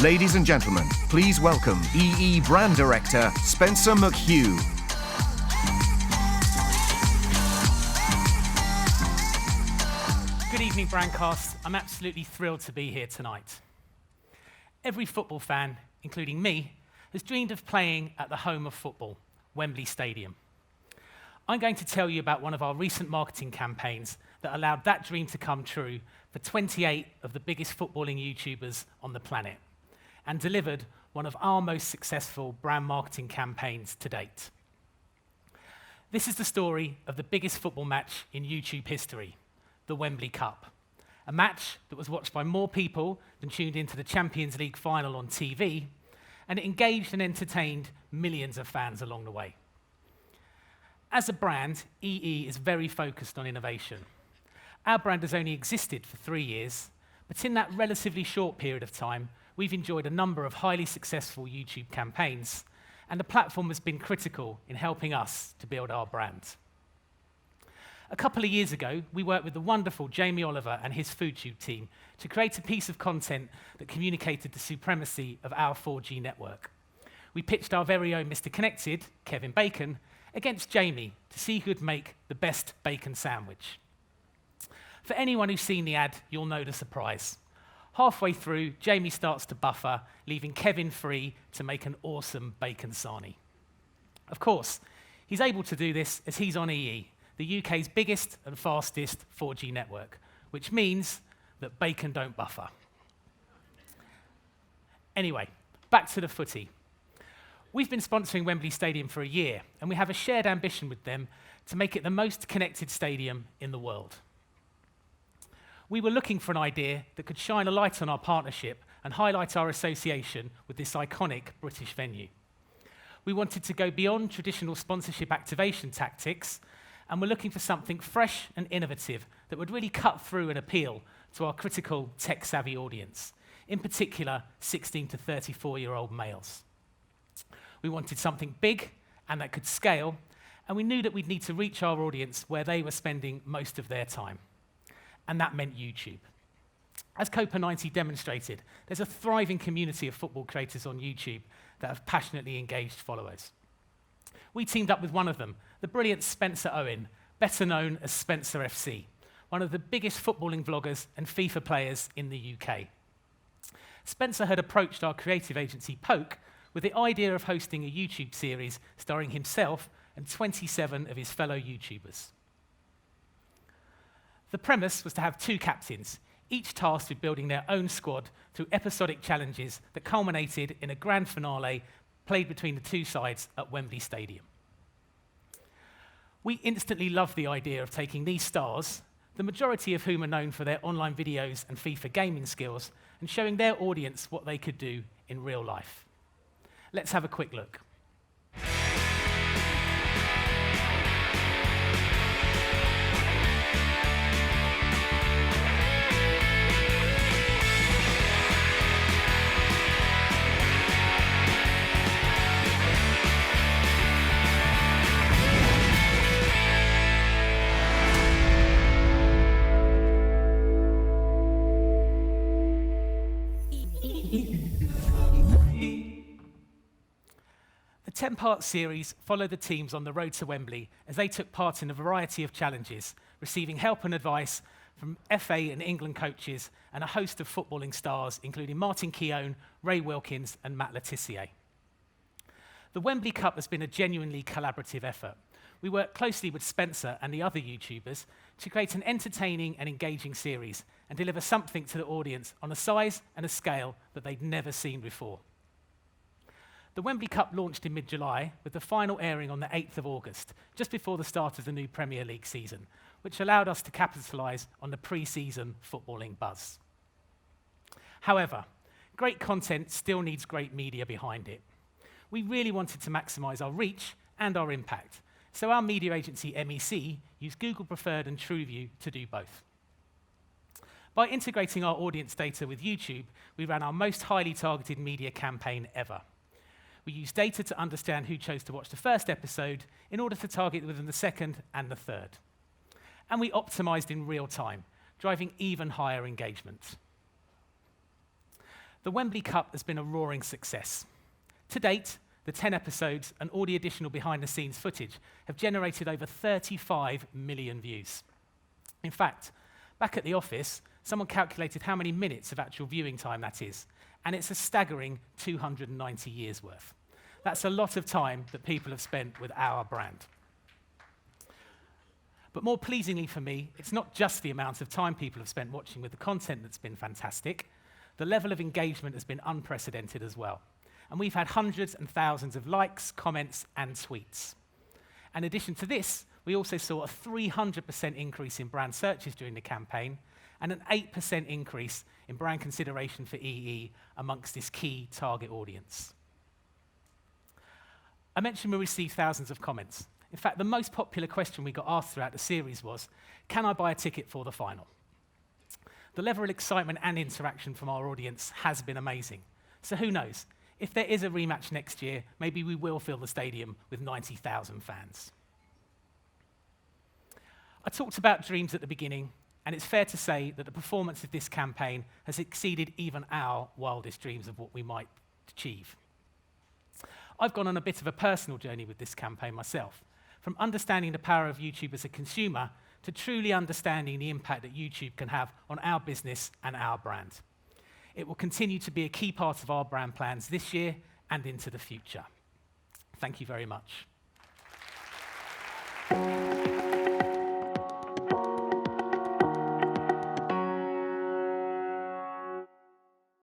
Ladies and gentlemen, please welcome EE Brand Director, Spencer McHugh. Good evening, Brandcast. I'm absolutely thrilled to be here tonight. Every football fan, including me, has dreamed of playing at the home of football, Wembley Stadium. I'm going to tell you about one of our recent marketing campaigns that allowed that dream to come true for 28 of the biggest footballing YouTubers on the planet, and delivered one of our most successful brand marketing campaigns to date. This is the story of the biggest football match in YouTube history, the Wembley Cup, a match that was watched by more people than tuned into the Champions League final on TV, and it engaged and entertained millions of fans along the way. As a brand, EE is very focused on innovation. Our brand has only existed for 3 years, but in that relatively short period of time, we've enjoyed a number of highly successful YouTube campaigns, and the platform has been critical in helping us to build our brand. A couple of years ago, we worked with the wonderful Jamie Oliver and his FoodTube team to create a piece of content that communicated the supremacy of our 4G network. We pitched our very own Mr. Connected, Kevin Bacon, against Jamie to see who would make the best bacon sandwich. For anyone who's seen the ad, you'll know the surprise. Halfway through, Jamie starts to buffer, leaving Kevin free to make an awesome bacon sarnie. Of course, he's able to do this as he's on EE, the UK's biggest and fastest 4G network, which means that bacon don't buffer. Anyway, back to the footy. We've been sponsoring Wembley Stadium for a year, and we have a shared ambition with them to make it the most connected stadium in the world. We were looking for an idea that could shine a light on our partnership and highlight our association with this iconic British venue. We wanted to go beyond traditional sponsorship activation tactics, and we're looking for something fresh and innovative that would really cut through and appeal to our critical tech-savvy audience, in particular 16 to 34-year-old males. We wanted something big and that could scale, and we knew that we'd need to reach our audience where they were spending most of their time. And that meant YouTube. As Copa 90 demonstrated, there's a thriving community of football creators on YouTube that have passionately engaged followers. We teamed up with one of them, the brilliant Spencer Owen, better known as Spencer FC, one of the biggest footballing vloggers and FIFA players in the UK. Spencer had approached our creative agency, Poke, with the idea of hosting a YouTube series starring himself and 27 of his fellow YouTubers. The premise was to have 2 captains, each tasked with building their own squad through episodic challenges that culminated in a grand finale played between the 2 sides at Wembley Stadium. We instantly loved the idea of taking these stars, the majority of whom are known for their online videos and FIFA gaming skills, and showing their audience what they could do in real life. Let's have a quick look. The 10-part series followed the teams on the road to Wembley as they took part in a variety of challenges, receiving help and advice from FA and England coaches and a host of footballing stars, including Martin Keown, Ray Wilkins, and Matt Le Tissier. The Wembley Cup has been a genuinely collaborative effort. We worked closely with Spencer and the other YouTubers to create an entertaining and engaging series and deliver something to the audience on a size and a scale that they'd never seen before. The Wembley Cup launched in mid-July, with the final airing on the 8th of August, just before the start of the new Premier League season, which allowed us to capitalise on the pre-season footballing buzz. However, great content still needs great media behind it. We really wanted to maximise our reach and our impact, so our media agency MEC used Google Preferred and TrueView to do both. By integrating our audience data with YouTube, we ran our most highly targeted media campaign ever. We used data to understand who chose to watch the first episode in order to target within the second and the third. And we optimized in real time, driving even higher engagement. The Wembley Cup has been a roaring success. To date, the 10 episodes and all the additional behind-the-scenes footage have generated over 35 million views. In fact, back at the office, someone calculated how many minutes of actual viewing time that is, and it's a staggering 290 years worth. That's a lot of time that people have spent with our brand. But more pleasingly for me, it's not just the amount of time people have spent watching with the content that's been fantastic. The level of engagement has been unprecedented as well. And we've had hundreds and thousands of likes, comments, and tweets. In addition to this, we also saw a 300% increase in brand searches during the campaign and an 8% increase in brand consideration for EE amongst this key target audience. I mentioned we received thousands of comments. In fact, the most popular question we got asked throughout the series was, can I buy a ticket for the final? The level of excitement and interaction from our audience has been amazing. So who knows? If there is a rematch next year, maybe we will fill the stadium with 90,000 fans. I talked about dreams at the beginning, and it's fair to say that the performance of this campaign has exceeded even our wildest dreams of what we might achieve. I've gone on a bit of a personal journey with this campaign myself, from understanding the power of YouTube as a consumer to truly understanding the impact that YouTube can have on our business and our brand. It will continue to be a key part of our brand plans this year and into the future. Thank you very much.